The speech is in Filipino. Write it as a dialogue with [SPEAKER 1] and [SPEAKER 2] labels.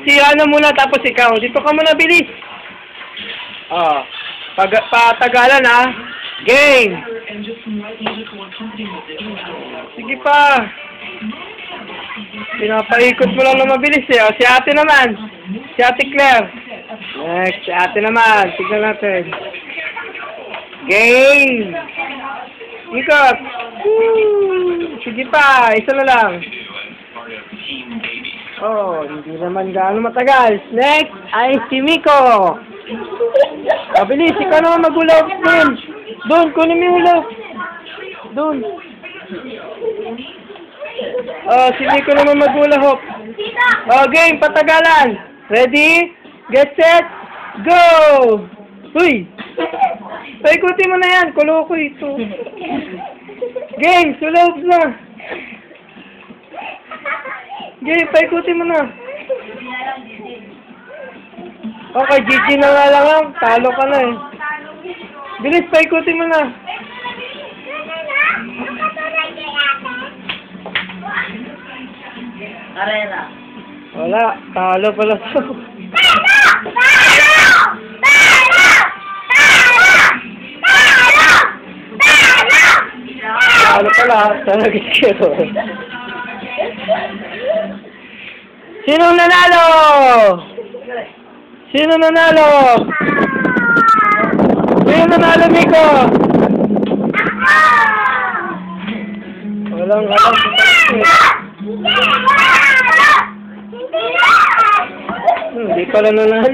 [SPEAKER 1] Si ano muna, tapos ikaw. Dito ka muna, bilis. Oh. Patagalan, ha. Game. Sige pa. Pinapaikot mo lang na mabilis, eh. O, si ate naman. Si ate Claire. Next, si ate naman. Tignan natin. Game. Ikot. Woo. Sige pa. Isa na lang. Oh, hindi naman gaano matagal. Next ay si Miko. Mabilis, ikaw naman mag-ulap. Doon, kunin mo yung ulap. Doon. Oh, si Miko naman mag-ulap. Oh, game, patagalan. Ready? Get set, go! Uy! Paikutin mo na yan, kuloko ito. Game, sulog na. Game, paikutin mo na. Okay, GG na nga lang. Talo ka na eh. Bilis, paikutin mo na.
[SPEAKER 2] Arena.
[SPEAKER 1] Wala, talo pala siya. Talo pala, talaga siya. Sinong nanalo? Sino nanalo? Sino nanalo, Miko? Walang alam. Hindi pala nanalo.